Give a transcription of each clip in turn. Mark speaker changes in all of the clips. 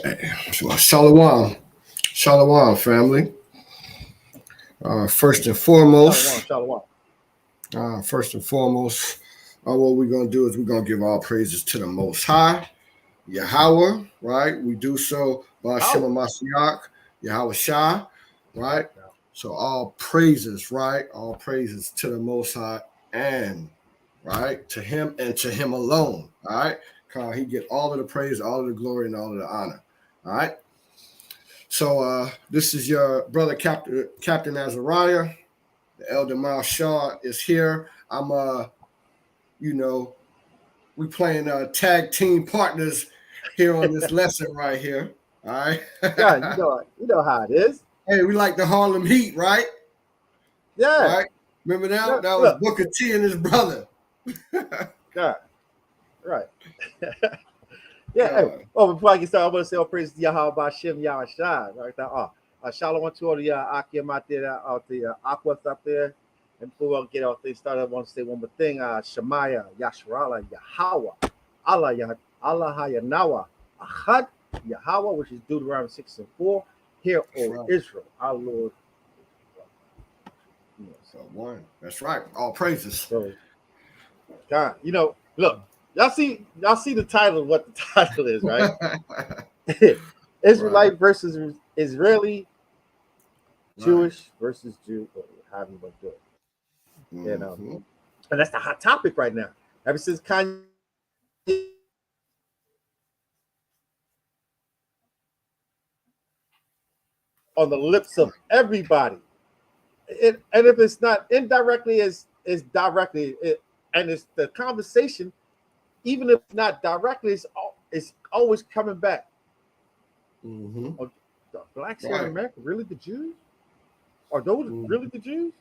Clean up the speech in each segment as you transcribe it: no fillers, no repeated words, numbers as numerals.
Speaker 1: Hey, so Shalom, Shalom, family. First and
Speaker 2: Shalom,
Speaker 1: foremost,
Speaker 2: shalom.
Speaker 1: first and foremost, what we're gonna do is we're gonna give all praises to the Most High, Yahweh, right? We do so by Shema
Speaker 2: How?
Speaker 1: Mashiach, Yahweh Shah, right? So all praises, right? All praises to the Most High and right to Him and to Him alone, all right? Cause He get all of the praise, all of the glory, and all of the honor, all right. So this is your brother Captain Azariah. The Elder Miles Shaw is here. I'm you know, we playing tag team partners here on this lesson right here. All right.
Speaker 2: Yeah, you know how it is.
Speaker 1: Hey, we like the Harlem Heat, right?
Speaker 2: Yeah.
Speaker 1: Right? Remember that?
Speaker 2: Look,
Speaker 1: That was
Speaker 2: look.
Speaker 1: Booker T and his brother.
Speaker 2: Yeah, right. Yeah. Hey,
Speaker 1: God.
Speaker 2: oh, before I get started, I want to say all praise to Yahweh Bashem Yahweh Shai. Right there. Shalom to all the Akim out there, out the Aquas up there. And before I get all things started, I want to say one more thing. Shemaya, Yasharala, Yahweh, Allah, Allah Hayanawa, Ahad, Yahweh, which is Deuteronomy 6 and 4. Hear,
Speaker 1: That's
Speaker 2: O
Speaker 1: right.
Speaker 2: Israel, our Lord.
Speaker 1: So one. That's right. All praises.
Speaker 2: So, God, look, y'all see the title of what the title is, right?
Speaker 1: Right.
Speaker 2: Israelite versus Israeli,
Speaker 1: Right.
Speaker 2: Jewish versus Jew, or however you want to do it. And
Speaker 1: Mm-hmm.
Speaker 2: and that's the hot topic right now. Ever since Kanye on the lips of everybody, and if it's not indirectly, is directly, and it's the conversation, even if not directly, it's always coming back.
Speaker 1: Mm-hmm.
Speaker 2: The blacks here in
Speaker 1: Right.
Speaker 2: America, really the Jews? Are those
Speaker 1: Mm-hmm.
Speaker 2: really the Jews?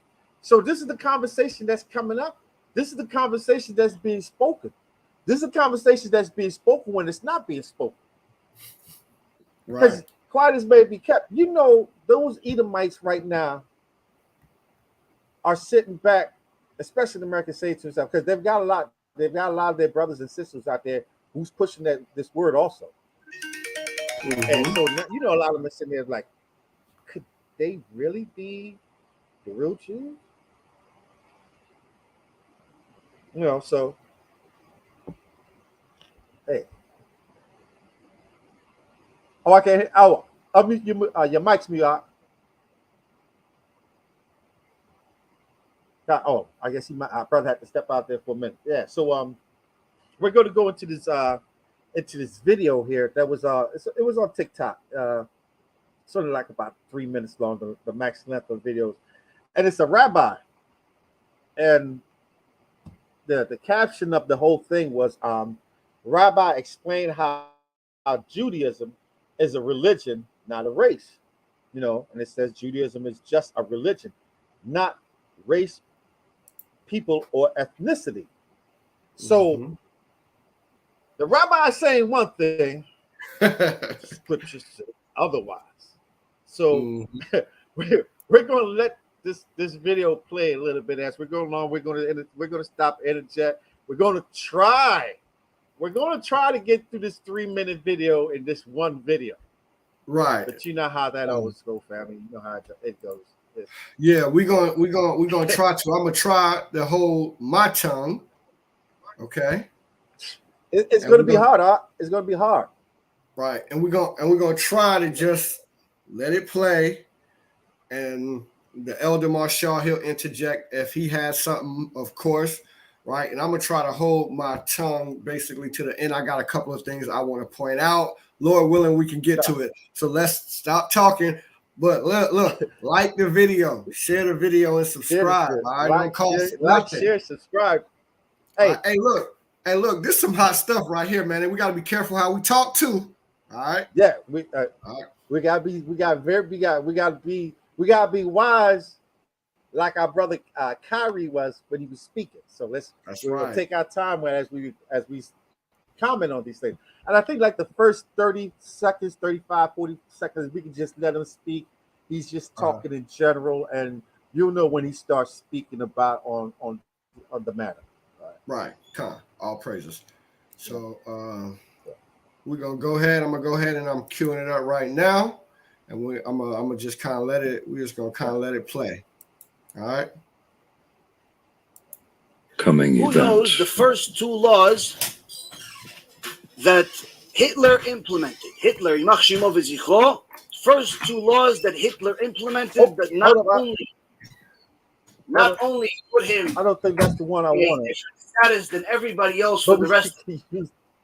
Speaker 2: So this is the conversation that's coming up. This is the conversation that's being spoken. This is a conversation that's being spoken when it's not being spoken.
Speaker 1: Right.
Speaker 2: Because quiet as may be kept. Those Edomites right now are sitting back, especially the American say to themselves, because they've got a lot of their brothers and sisters out there who's pushing this word also. And
Speaker 1: Mm-hmm.
Speaker 2: so a lot of them are sitting there like, could they really be the real Jews? So hey. Oh, I can't. Your mic's me out. I guess our brother had to step out there for a minute. Yeah. So we're going to go into this video here. That was it was on TikTok. Sort of like about 3 minutes long, the max length of videos, and it's a rabbi, and the caption of the whole thing was Rabbi explained how Judaism is a religion, not a race. And it says Judaism is just a religion, not race, people, or ethnicity. So
Speaker 1: Mm-hmm.
Speaker 2: the rabbi is saying one thing, but the scriptures say otherwise. So
Speaker 1: Mm-hmm.
Speaker 2: we're going to let this video play a little bit as we're going along. We're going to stop, interject. We're going to try to get through this 3-minute video in this one video.
Speaker 1: Right.
Speaker 2: But you know how that always goes, family. You know how it goes.
Speaker 1: Yeah, we're gonna try to. I'm gonna try to hold my tongue. Okay.
Speaker 2: It's
Speaker 1: And
Speaker 2: going to
Speaker 1: we're
Speaker 2: be
Speaker 1: gonna
Speaker 2: hard. Huh? It's going to be hard.
Speaker 1: right. And we're gonna try to just let it play. And the Elder Marshall, he'll interject if he has something, of course. Right. And I'm gonna try to hold my tongue basically to the end. I got a couple of things I want to point out. Lord willing, we can get to it. So let's stop talking. But look, like the video, share the video, and
Speaker 2: Share the
Speaker 1: subscribe.
Speaker 2: shit.
Speaker 1: All right, don't cost
Speaker 2: Like,
Speaker 1: nothing.
Speaker 2: share, subscribe.
Speaker 1: All
Speaker 2: Hey,
Speaker 1: right, hey, look, this is some hot stuff right here, man. And we got to be careful how we talk too. All right,
Speaker 2: yeah,
Speaker 1: all right,
Speaker 2: we gotta be wise, like our brother Kyrie was when he was speaking. So
Speaker 1: that's
Speaker 2: we're gonna
Speaker 1: right.
Speaker 2: take our time as we comment on these things. And I think like the first 30 seconds, 35, 40 seconds, we can just let him speak. He's just
Speaker 1: Uh-huh.
Speaker 2: talking in general, and you'll know when he starts speaking about on the matter. All right.
Speaker 1: Right, come on, all praises.
Speaker 2: Yeah.
Speaker 1: So
Speaker 2: Yeah.
Speaker 1: we're gonna go ahead. I'm gonna go ahead and I'm queuing it up right now, and I'm gonna just kind of let it. We're just gonna kind of let it play. All right.
Speaker 3: Coming
Speaker 4: Who knows the first two laws that Hitler implemented? Hitler, Yimach Shemo v'Zichro, first two laws that Hitler implemented that not only put him
Speaker 2: I don't think that's the one I
Speaker 4: in a
Speaker 2: wanted.
Speaker 4: different status than everybody else for the rest.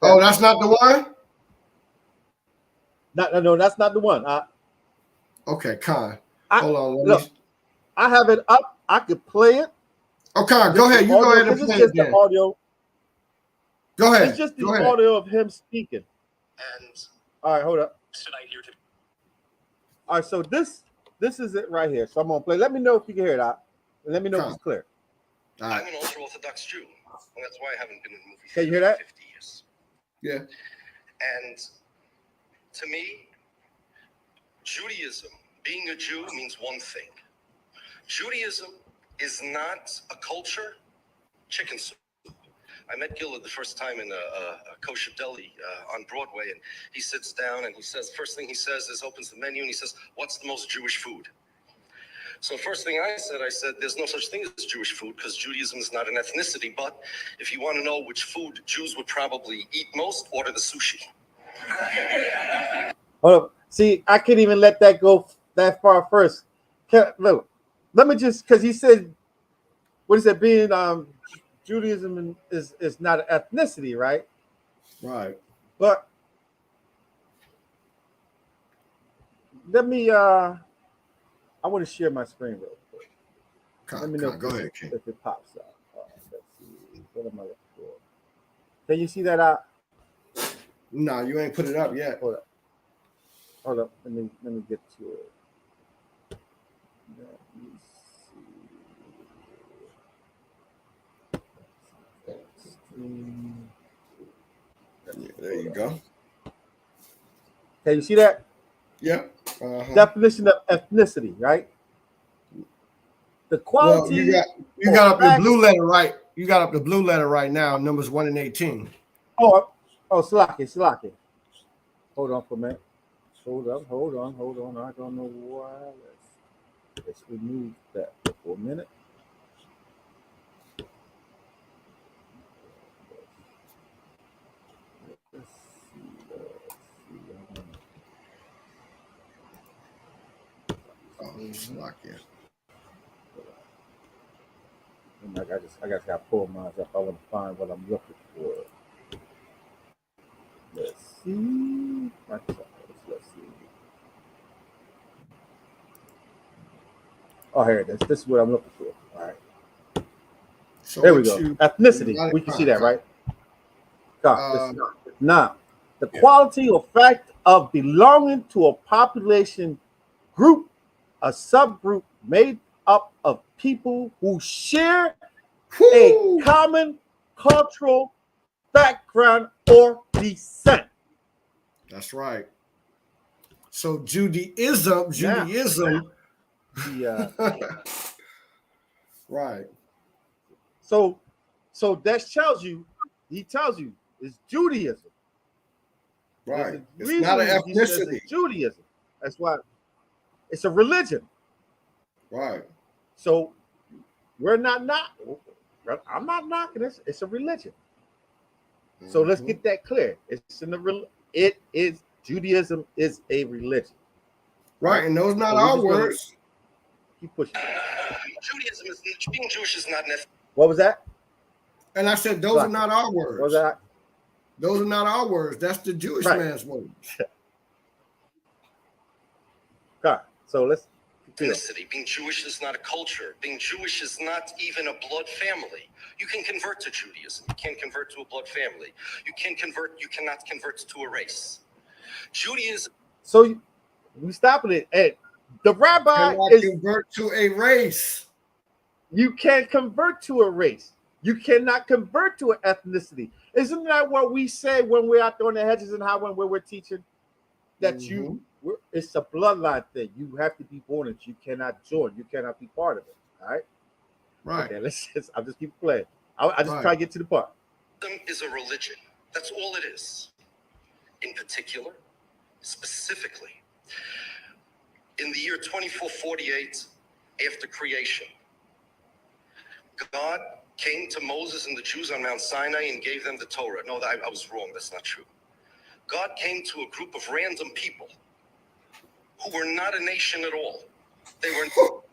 Speaker 1: Oh, that's not the one?
Speaker 2: No, that's not the one.
Speaker 1: Okay, Con. Hold on.
Speaker 2: Look, I have it up. I could play it.
Speaker 1: Oh, Con, go ahead. You go ahead and play it then.
Speaker 2: Audio.
Speaker 1: Go ahead.
Speaker 2: It's just the audio of him speaking.
Speaker 4: And
Speaker 2: all right, hold up. All right, so this is it right here. So I'm gonna play. Let me know if you can hear that. And let me know if it's clear.
Speaker 1: All right.
Speaker 5: I'm an ultra-Orthodox Jew, and that's why I haven't been in the movie
Speaker 2: Can you hear that?
Speaker 5: 50 years.
Speaker 1: Yeah.
Speaker 5: And to me, Judaism, being a Jew means one thing. Judaism is not a culture, chicken soup. I met Gilad the first time in a kosher deli on Broadway, and he sits down and he says, first thing he says is, opens the menu and he says, what's the most Jewish food? So first thing I said, there's no such thing as Jewish food because Judaism is not an ethnicity, but if you want to know which food Jews would probably eat most, order the sushi.
Speaker 2: Hold up. See, I can't even let that go that far first. Look, let me just, because he said, what is it, being Judaism is not an ethnicity, right?
Speaker 1: Right.
Speaker 2: But let me I want to share my screen real quick. Let me know
Speaker 1: go ahead, King.
Speaker 2: If it pops up. Let's see. What am I looking for? Can you see that out?
Speaker 1: No, you ain't put it up yet.
Speaker 2: Hold up. Let me get to it. Let me
Speaker 1: see. There you go.
Speaker 2: Can you see that?
Speaker 1: Yep.
Speaker 2: Definition of ethnicity, right? The quality.
Speaker 1: Well, you got up your blue letter right. You got up the blue letter right now. Numbers 1 and 18.
Speaker 2: Oh, Slaki. Hold on for a minute. Hold on. I don't know why. Let's remove that for a minute. Let's see.
Speaker 1: Slaki.
Speaker 2: I just got to pull mine up. I want to find what I'm looking for. Let's see. Let's see. Oh, here it is. This is what I'm looking for. All right. So there we go. Ethnicity. We can see that, right? Now, the quality or fact of belonging to a population group, a subgroup made up of people who share a common cultural background or descent.
Speaker 1: That's right. So Judaism.
Speaker 2: Yeah.
Speaker 1: Right.
Speaker 2: So that tells you, it's Judaism.
Speaker 1: Right. It's not an ethnicity.
Speaker 2: It's Judaism. That's why it's a religion.
Speaker 1: Right.
Speaker 2: So I'm not knocking this. It's a religion. Mm-hmm. So let's get that clear. Judaism is a religion.
Speaker 1: Right, and those not our words.
Speaker 2: Keep pushing.
Speaker 5: Judaism is being Jewish is not necessary.
Speaker 2: What was that?
Speaker 1: And I said those are not our words.
Speaker 2: What was that?
Speaker 1: Those are not our words. That's the Jewish man's words.
Speaker 2: God. So let's
Speaker 5: ethnicity. Being Jewish is not a culture. Being Jewish is not even a blood family. You can convert to Judaism. You can't convert to a blood family. You cannot convert to a race. Judaism.
Speaker 2: So we stopping it at the rabbi
Speaker 1: convert to a race.
Speaker 2: You can't convert to a race. You cannot convert to an ethnicity. Isn't that what we say when we're out there on the hedges and how when we're teaching that it's a bloodline thing. You have to be born it. You cannot join. You cannot be part of it. All right.
Speaker 1: Right.
Speaker 2: Okay. I'll just keep playing. I just try to get to the part.
Speaker 5: Is a religion. That's all it is. in particular, specifically, in the year 2448 after creation, God came to Moses and the Jews on Mount Sinai and gave them the Torah. No, I was wrong. That's not true. God came to a group of random people who were not a nation at all. They were.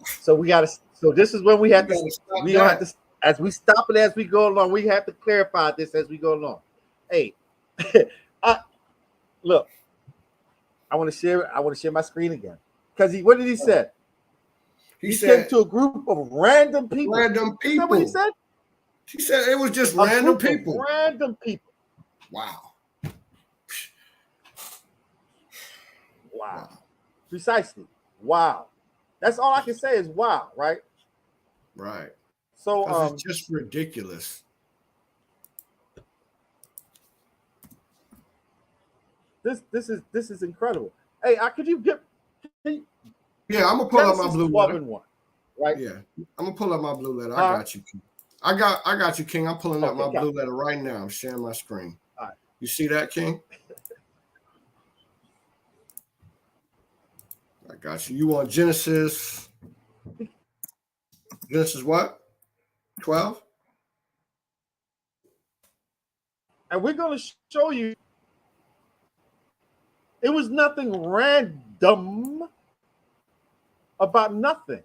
Speaker 2: So we got to. So this is when we have to.
Speaker 1: Stop
Speaker 2: We don't have
Speaker 1: that.
Speaker 2: to. As we stop it as we go along, we have to clarify this as we go along. Hey, look. I want to share. I want to share my screen again because what did he say?
Speaker 1: He
Speaker 2: came
Speaker 1: said
Speaker 2: to a group of random people.
Speaker 1: random
Speaker 2: Is that what he
Speaker 1: people.
Speaker 2: said?
Speaker 1: He said it was just
Speaker 2: A
Speaker 1: random
Speaker 2: group of
Speaker 1: people.
Speaker 2: random people.
Speaker 1: Wow.
Speaker 2: Wow. Precisely. Wow. That's all I can say is wow, right?
Speaker 1: Right.
Speaker 2: So
Speaker 1: It's just ridiculous.
Speaker 2: this is incredible. Hey, could you get
Speaker 1: Yeah, I'm gonna pull up my
Speaker 2: Genesis
Speaker 1: blue
Speaker 2: 12
Speaker 1: letter.
Speaker 2: and 1, right?
Speaker 1: Yeah, I'm gonna pull up my blue letter. I
Speaker 2: Huh?
Speaker 1: got you, King. I got you, King. I'm pulling up
Speaker 2: Okay,
Speaker 1: my
Speaker 2: got
Speaker 1: blue
Speaker 2: it.
Speaker 1: letter right now. I'm sharing my screen.
Speaker 2: All right.
Speaker 1: You see that, King? I got you. You want Genesis? Genesis what? 12?
Speaker 2: And we're going to show you it was nothing random about nothing.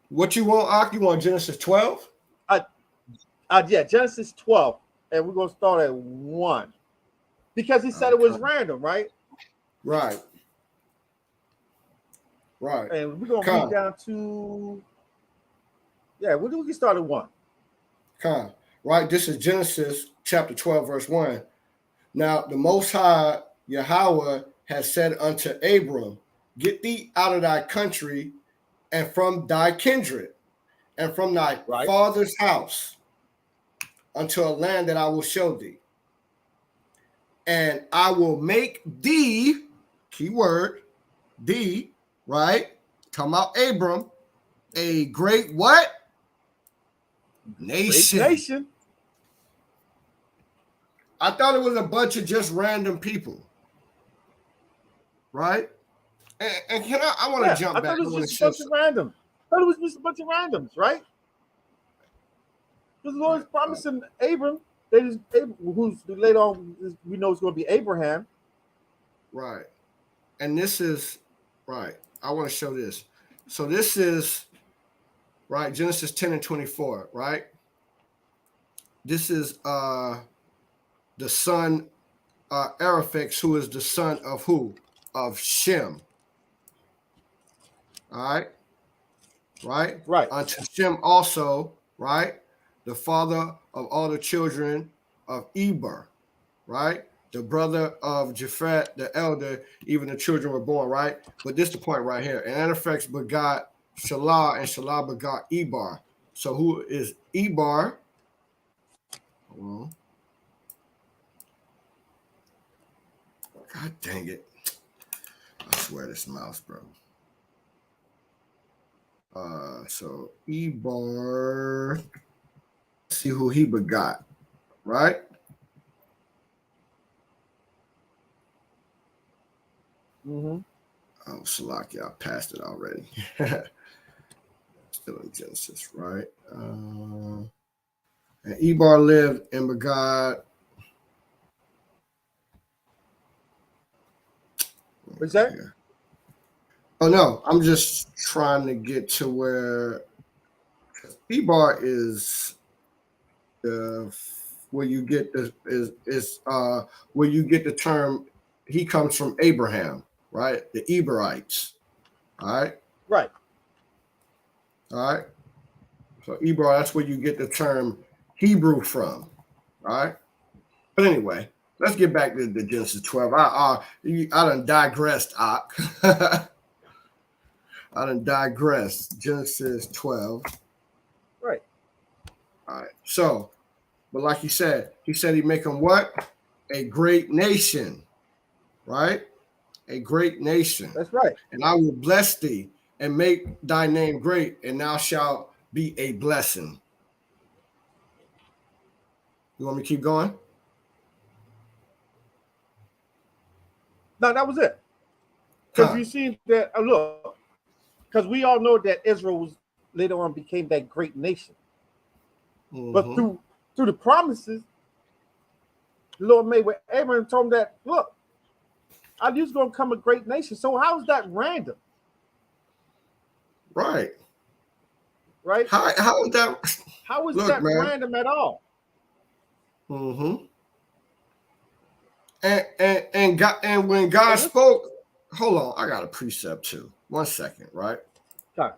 Speaker 1: What you want, Ak? You want Genesis 12?
Speaker 2: Yeah, Genesis 12, and we're going to start at 1 because he said it was random, right?
Speaker 1: Right. Right.
Speaker 2: And we're going to read down to, we can start at 1.
Speaker 1: Right. This is Genesis chapter 12, verse 1. Now, the Most High Yahweh has said unto Abram, get thee out of thy country and from thy kindred and from thy father's house unto a land that I will show thee. And I will make thee, keyword, thee, right? Talking about Abram, a great what? Nation.
Speaker 2: Great nation.
Speaker 1: I thought it was a bunch of just random people, right? And can I want to jump back.
Speaker 2: I thought it was just a bunch of randoms. I thought it was just a bunch of randoms, right? Because the Lord is promising Abram, who's later on we know it's going to be Abraham.
Speaker 1: Right. And this is, right. I want to show this. So this is, right, Genesis 10 and 24, right? This is the son, Araphax, who is the son of who? Of Shem. All right. Right?
Speaker 2: Right.
Speaker 1: Unto Shem also, right? The father of all the children of Eber, right? The brother of Japhet, the elder, even the children were born, right? But this is the point right here. And Anaphex begot Shelah, and Shelah begot Ebar. So who is Ebar? Hold on. God dang it. I swear this mouse, bro. So Ebar, see who he begot, right?
Speaker 2: Mm-hmm.
Speaker 1: Oh, Salaki, I passed it already. Still in Genesis, right? And Ebar lived and begot.
Speaker 2: What's that?
Speaker 1: Oh no, I'm just trying to get to where Ebar is where you get the where you get the term. He comes from Abraham, right? The Eberites. All right.
Speaker 2: Right.
Speaker 1: All right. So Ebar, that's where you get the term Hebrew from. All right. But anyway, let's get back to the Genesis 12. I done digressed, Ak. I done digressed. Genesis 12.
Speaker 2: Right.
Speaker 1: All right. So, but like he said he'd make them what? A great nation. Right? A great nation.
Speaker 2: That's right.
Speaker 1: And I will bless thee and make thy name great, and thou shalt be a blessing. You want me to keep going?
Speaker 2: No, that was it. Because
Speaker 1: Huh.
Speaker 2: you see that look, because we all know that Israel was later on became that great nation. But
Speaker 1: Mm-hmm.
Speaker 2: through the promises, the Lord made with Abraham told him that, look, I knew was going to come a great nation. So how is that random?
Speaker 1: Right.
Speaker 2: Right?
Speaker 1: How is that?
Speaker 2: How is
Speaker 1: Look,
Speaker 2: that
Speaker 1: man.
Speaker 2: random at all?
Speaker 1: Mm-hmm. And God, and when God
Speaker 2: And
Speaker 1: spoke, hold on, I got a precept too. 1 second, right?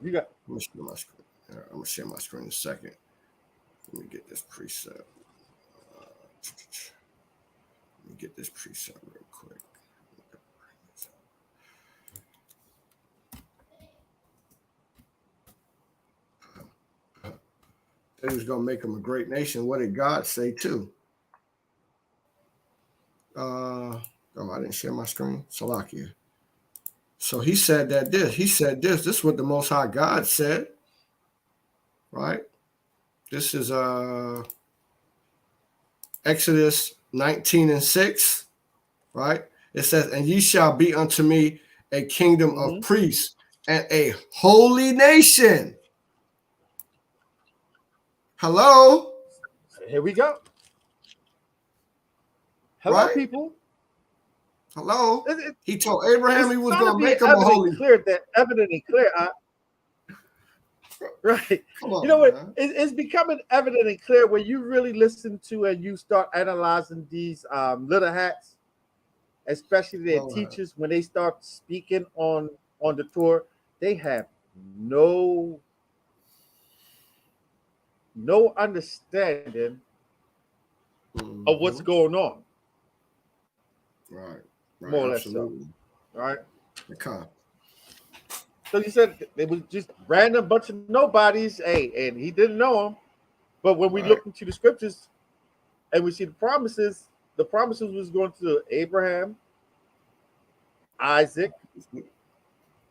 Speaker 2: you got
Speaker 1: Let me share my screen. I'm gonna share my screen in a second. Let me get this precept. Let me get this precept real quick. He was gonna make them a great nation. What did God say too? Oh, I didn't share my screen. Salakia. So he said that this. He said this. This is what the Most High God said, right? This is Exodus 19:6, right? It says, "And ye shall be unto me a kingdom of priests and a holy nation." Hello,
Speaker 2: here we go. Hello,
Speaker 1: right?
Speaker 2: people.
Speaker 1: Hello.
Speaker 2: It, it,
Speaker 1: He told Abraham
Speaker 2: it's
Speaker 1: he was
Speaker 2: trying to
Speaker 1: going to
Speaker 2: be
Speaker 1: make him a
Speaker 2: evident
Speaker 1: holy.
Speaker 2: clear that evident and clear. Right.
Speaker 1: Come
Speaker 2: You know
Speaker 1: on,
Speaker 2: what?
Speaker 1: man.
Speaker 2: It's becoming evident and clear when you really listen to and you start analyzing these little hats, especially their
Speaker 1: Lord.
Speaker 2: teachers, when they start speaking on the tour, they have no understanding of what's
Speaker 1: Mm-hmm.
Speaker 2: going on,
Speaker 1: Right. Right.
Speaker 2: more or less so.
Speaker 1: Absolutely.
Speaker 2: All right.
Speaker 1: Okay.
Speaker 2: So you said it was just random bunch of nobodies. Hey, and he didn't know them. But when we
Speaker 1: Right.
Speaker 2: look into the scriptures and we see the promises was going to Abraham, Isaac,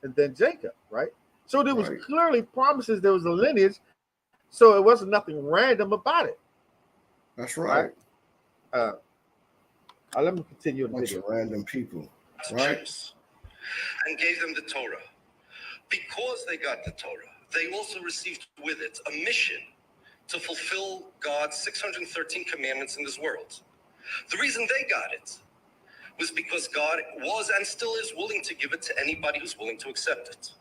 Speaker 2: and then Jacob, right? So there was
Speaker 1: Right.
Speaker 2: clearly promises. There was a lineage, so it wasn't nothing random about it,
Speaker 1: That's
Speaker 2: right?
Speaker 1: right.
Speaker 2: Let me continue the
Speaker 1: Bunch
Speaker 2: video.
Speaker 1: of random people.
Speaker 5: To
Speaker 1: Right.
Speaker 5: Jews and gave them the Torah. Because they got the Torah, they also received with it a mission to fulfill God's 613 commandments in this world. The reason they got it was because God was and still is willing to give it to anybody who's willing to accept it.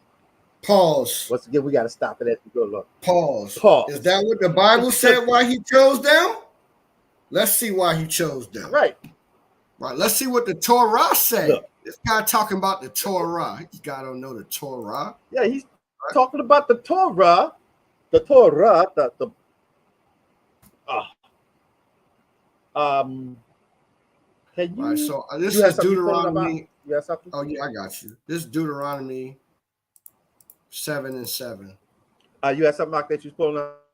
Speaker 1: Pause.
Speaker 2: Once again, we got to stop it at the good look.
Speaker 1: Pause.
Speaker 2: Pause.
Speaker 1: Is that what the Bible said why he chose them? Let's see why he chose them.
Speaker 2: Right.
Speaker 1: Right. Let's see what the Torah say.
Speaker 2: Look.
Speaker 1: This guy talking about the Torah. This guy don't know the Torah.
Speaker 2: Yeah, he's talking about the Torah. The Torah. Can you?
Speaker 1: Right. So this
Speaker 2: You have
Speaker 1: is
Speaker 2: something you pulling about?
Speaker 1: Deuteronomy.
Speaker 2: You have something?
Speaker 1: Oh yeah, I got you. This is Deuteronomy 7:7.
Speaker 2: You have something like that you're pulling up?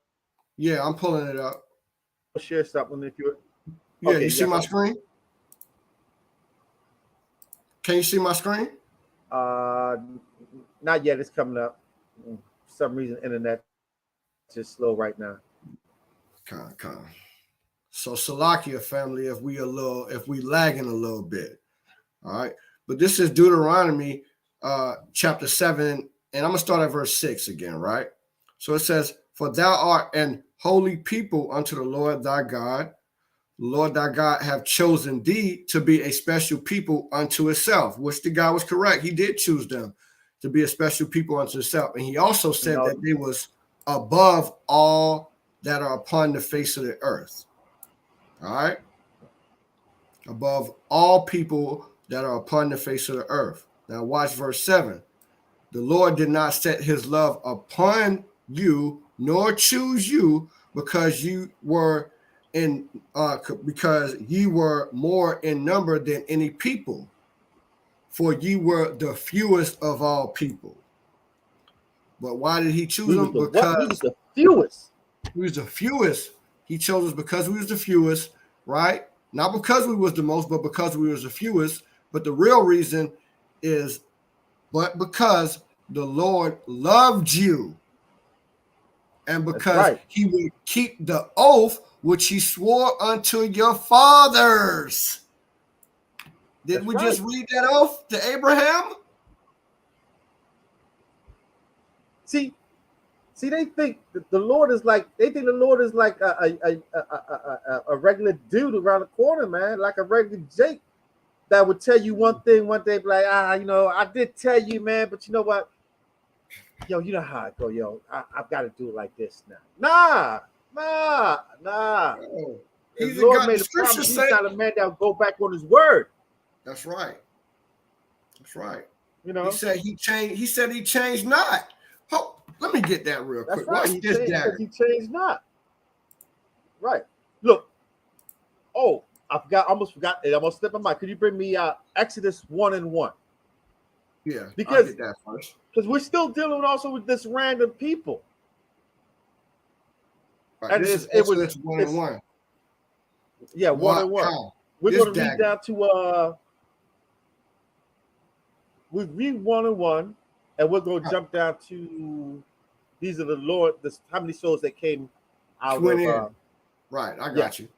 Speaker 1: Yeah, I'm pulling it up.
Speaker 2: Share something if you.
Speaker 1: Yeah,
Speaker 2: Okay,
Speaker 1: you see my screen? Can you see my screen?
Speaker 2: Not yet. It's coming up. For some reason, internet just slow right now.
Speaker 1: Kind. So Salakia family, if we lagging a little bit, all right. But this is Deuteronomy chapter 7, and I'm gonna start at verse 6 again, right? So it says, "For thou art an holy people unto the Lord thy God. The Lord thy God have chosen thee to be a special people unto himself," which the guy was correct. He did choose them to be a special people unto himself. And he also said that they was above all that are upon the face of the earth. All right. Above all people that are upon the face of the earth. Now watch verse 7. The Lord did not set his love upon you, nor choose you, because you were because ye were more in number than any people, for ye were the fewest of all people. But why did he choose them? Because
Speaker 2: we was the fewest.
Speaker 1: We was the fewest. He chose us because we was the fewest, right? Not because we was the most, but because we was the fewest. But the real reason is, but because the Lord loved you, and because he would keep the oath which he swore unto your fathers. Did
Speaker 2: That's
Speaker 1: we
Speaker 2: right.
Speaker 1: just read that off to Abraham?
Speaker 2: See, they think that the Lord is like, they think the Lord is like a regular dude around the corner, man, like a regular Jake that would tell you one thing one day, be like, I did tell you, man, but you know what? Yo, you know how I go, yo. I've got to do it like this now. Nah.
Speaker 1: Oh,
Speaker 2: The
Speaker 1: he's a
Speaker 2: Lord
Speaker 1: God. The
Speaker 2: made a
Speaker 1: scripture
Speaker 2: promise. He's
Speaker 1: say.
Speaker 2: not a man that will go back on his word.
Speaker 1: That's right. That's right.
Speaker 2: You
Speaker 1: He
Speaker 2: know,
Speaker 1: said he changed. He said he changed not. Oh, let me get that real
Speaker 2: that's
Speaker 1: quick.
Speaker 2: right.
Speaker 1: Watch
Speaker 2: He
Speaker 1: this,
Speaker 2: changed because
Speaker 1: Dagger.
Speaker 2: he changed not. Right. Look. Oh, I forgot. Almost forgot. It almost slipped my mind. Could you bring me Exodus 1:1?
Speaker 1: Yeah, I'll
Speaker 2: Because
Speaker 1: get that first.
Speaker 2: we're still dealing also with this random people.
Speaker 1: Right,
Speaker 2: And
Speaker 1: this is
Speaker 2: it was
Speaker 1: Exodus 1:1.
Speaker 2: yeah,
Speaker 1: What?
Speaker 2: 1:1.
Speaker 1: How?
Speaker 2: We're
Speaker 1: This
Speaker 2: going to read
Speaker 1: Dagger.
Speaker 2: down to we read 1:1, and we're going to jump down to these are the Lord. This how many souls that came out
Speaker 1: Went
Speaker 2: of
Speaker 1: in. Right, I
Speaker 2: yeah.
Speaker 1: got you.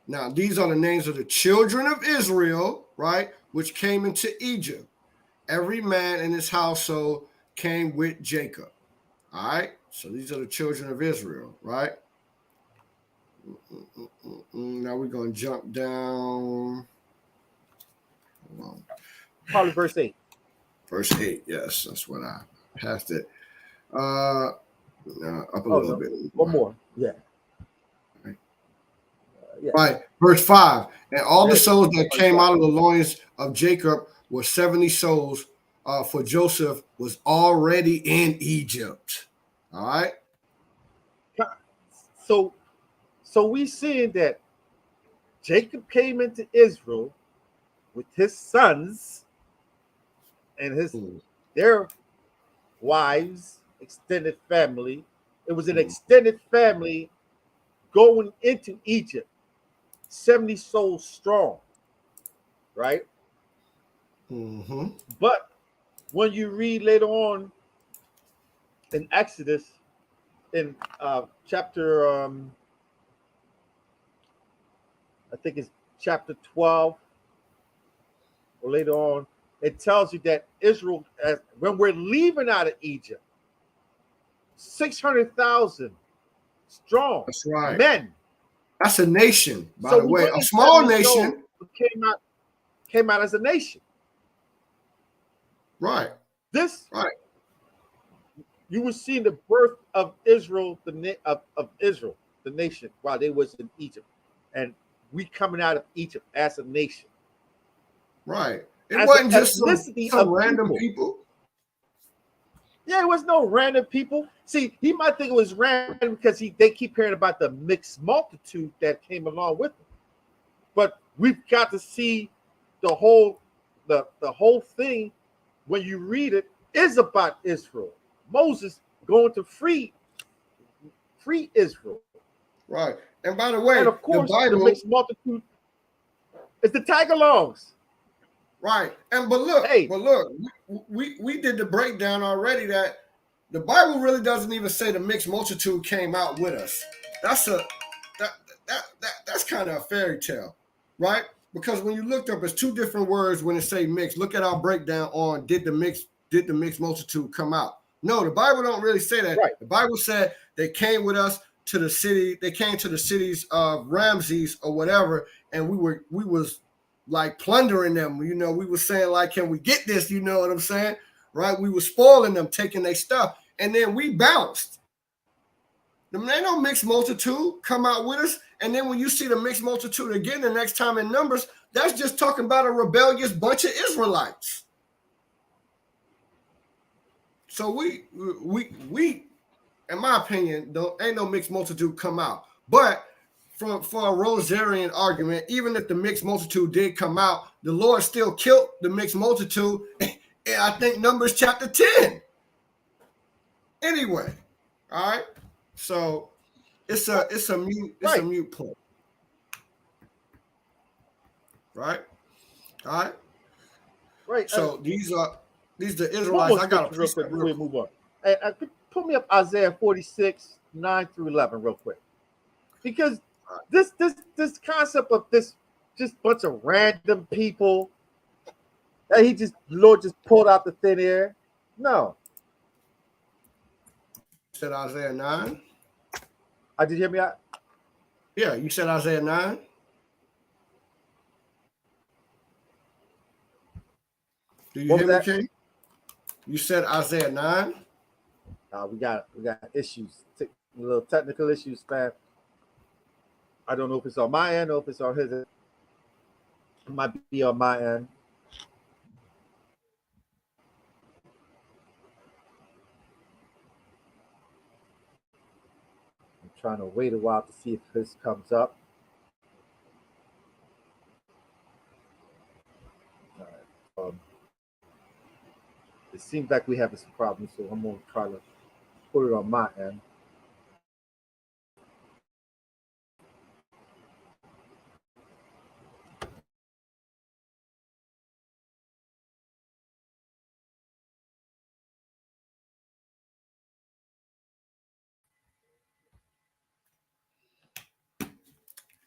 Speaker 1: Now, these are the names of the children of Israel, right, which came into Egypt. Every man in his household came with Jacob. All right, so these are the children of Israel, right? Now we're going to jump down. Hold on.
Speaker 2: Probably verse 8.
Speaker 1: Verse 8, yes, that's what I passed it. Up a little bit.
Speaker 2: One more. Yeah. Yeah.
Speaker 1: Right. Verse 5. And all the
Speaker 2: Yeah.
Speaker 1: souls that came out of the loins of Jacob were 70 souls, for Joseph was already in Egypt. All right.
Speaker 2: So we seeing that Jacob came into Israel with his sons and their wives, extended family. It was an extended family going into Egypt, 70 souls strong, right?
Speaker 1: Mm-hmm.
Speaker 2: But when you read later on in Exodus, in chapter, I think it's chapter 12, or later on, it tells you that Israel, when we're leaving out of Egypt, 600,000 strong
Speaker 1: That's right.
Speaker 2: men.
Speaker 1: That's a nation, by
Speaker 2: So
Speaker 1: the way, a
Speaker 2: within
Speaker 1: small
Speaker 2: 70 souls
Speaker 1: nation.
Speaker 2: came out as a nation.
Speaker 1: Right.
Speaker 2: This
Speaker 1: Right.
Speaker 2: you were seeing the birth of Israel, of Israel, the nation, while they was in Egypt, and we coming out of Egypt as a nation.
Speaker 1: Right. It
Speaker 2: As
Speaker 1: wasn't
Speaker 2: an
Speaker 1: just
Speaker 2: ethnicity
Speaker 1: some
Speaker 2: of
Speaker 1: random people.
Speaker 2: Yeah, it was no random people. See, he might think it was random because they keep hearing about the mixed multitude that came along with them. But we've got to see the whole thing when you read it is about Israel. Moses going to free Israel.
Speaker 1: Right. And by the way,
Speaker 2: And of
Speaker 1: the
Speaker 2: course, the
Speaker 1: Bible.
Speaker 2: mixed multitude is the tag-alongs.
Speaker 1: Right. And but look, we did the breakdown already that the Bible really doesn't even say the mixed multitude came out with us. That's that's kind of a fairy tale, right? Because when you looked up, it's two different words when it say mixed. Look at our breakdown on did the mixed multitude come out? No, the Bible don't really say that.
Speaker 2: Right.
Speaker 1: The Bible said they came with us to the city. They came to the cities of Ramses or whatever, and we was like plundering them. You know, we were saying like, can we get this? You know what I'm saying? Right? We were spoiling them, taking their stuff, and then we bounced. There ain't no mixed multitude come out with us. And then when you see the mixed multitude again the next time in Numbers, that's just talking about a rebellious bunch of Israelites. So we, in my opinion, ain't no mixed multitude come out. But for a Rosarian argument, even if the mixed multitude did come out, the Lord still killed the mixed multitude. And I think Numbers chapter 10. Anyway, all right. So it's a mute point. Right? All right.
Speaker 2: Right.
Speaker 1: So these are the Israelites. I got a
Speaker 2: real quick before we move on. Put me up Isaiah 46, 9 through 11 real quick. Because this concept of this just bunch of random people That Lord just pulled out the thin air. No.
Speaker 1: Said Isaiah 9.
Speaker 2: Did you hear me out?
Speaker 1: Yeah, you said Isaiah 9. Do you
Speaker 2: What
Speaker 1: hear
Speaker 2: was
Speaker 1: me,
Speaker 2: that?
Speaker 1: King? You said Isaiah 9.
Speaker 2: We got issues, little technical issues, man. I don't know if it's on my end or if it's on his end. It might be on my end. I'm trying to wait a while to see if his comes up. All right. It seems like we're having some problems, so I'm gonna try to put it on my end.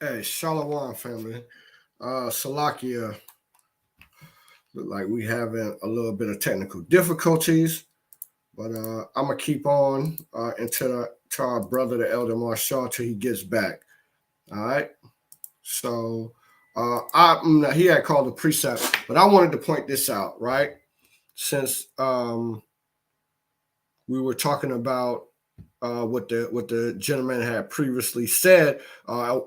Speaker 1: Hey, Shalom, family. Salakia. Look like we having a little bit of technical difficulties, but I'm gonna keep on to our brother, the Elder Marshall, till he gets back. All right. So he had called the precept, but I wanted to point this out, right? Since we were talking about what the gentleman had previously said,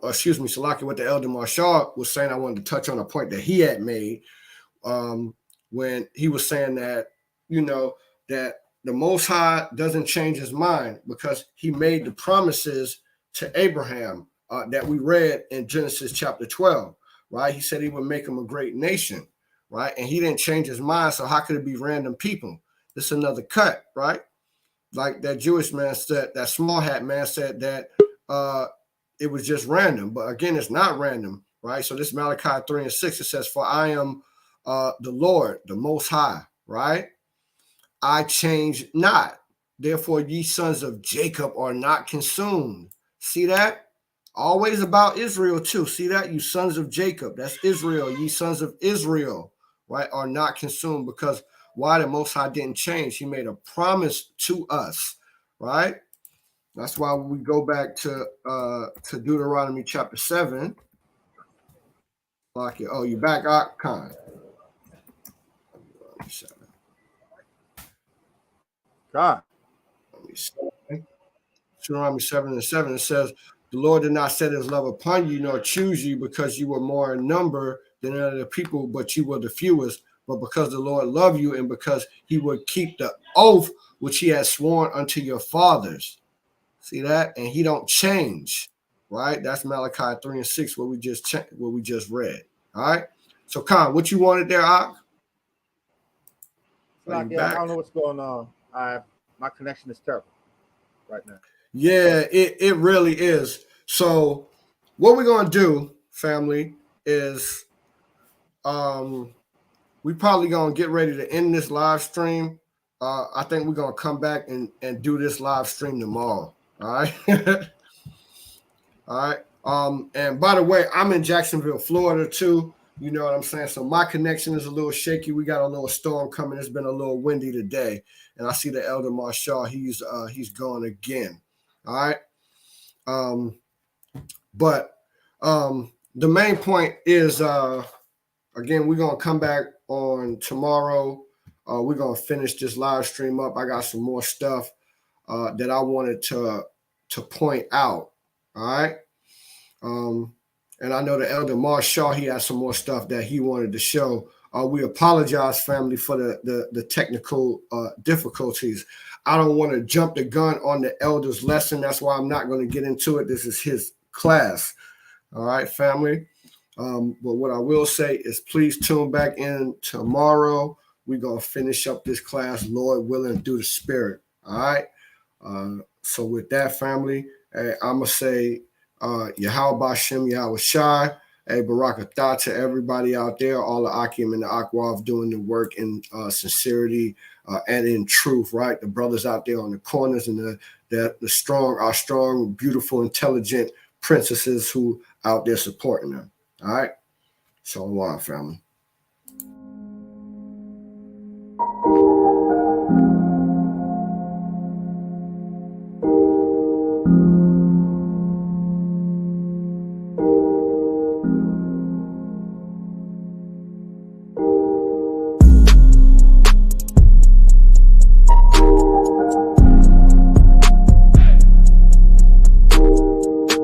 Speaker 1: excuse me, Salaki, what the Elder Marshall was saying, I wanted to touch on a point that he had made when he was saying that, that the Most High doesn't change his mind because he made the promises to Abraham that we read in Genesis chapter 12, right? He said he would make him a great nation, right? And he didn't change his mind, so how could it be random people? This is another cut, right? Like that Jewish man said, that small hat man said that it was just random. But again, it's not random, right? So this Malachi 3 and 6, it says, for I am the Lord, the Most High, right? I change not. Therefore, ye sons of Jacob are not consumed. See that? Always about Israel too. See that? You sons of Jacob. That's Israel. Ye sons of Israel, right? Are not consumed because why? The Most High didn't change. He made a promise to us, right? That's why we go back to Deuteronomy chapter 7. Oh, you back, Khan?
Speaker 2: God.
Speaker 1: Deuteronomy 7 and 7, it says, the Lord did not set his love upon you, nor choose you because you were more in number than other people, but you were the fewest, but because the Lord loved you and because he would keep the oath which he had sworn unto your fathers. See that? And he don't change, right? That's Malachi 3 and 6, what we just read. All right. So Khan, what you wanted there, Ak?
Speaker 2: I don't know what's going on. My connection is terrible right now.
Speaker 1: Yeah, it really is. So what we're gonna do, family, is we probably gonna get ready to end this live stream. I think we're gonna come back and do this live stream tomorrow. All right. All right. And by the way, I'm in Jacksonville, Florida too. You know what I'm saying? So my connection is a little shaky. We got a little storm coming. It's been a little windy today. And I see the Elder Marshall, he's gone again. All right. But the main point is again, we're gonna come back on tomorrow. We're gonna finish this live stream up. I got some more stuff that I wanted to point out. All right. And I know the Elder Marshall, he has some more stuff that he wanted to show. We apologize, family, for the technical difficulties. I don't want to jump the gun on the elder's lesson. That's why I'm not going to get into it. This is his class. All right, family. But what I will say is please tune back in tomorrow. We're going to finish up this class, Lord willing, through the Spirit. All right. So with that, family, I'm going to say, Yahweh Bashem, Yahweh Shai, Barakatah to everybody out there, all the Akim and the Akwav doing the work in sincerity and in truth, right? The brothers out there on the corners and our strong, beautiful, intelligent princesses who out there supporting them. All right. So, family.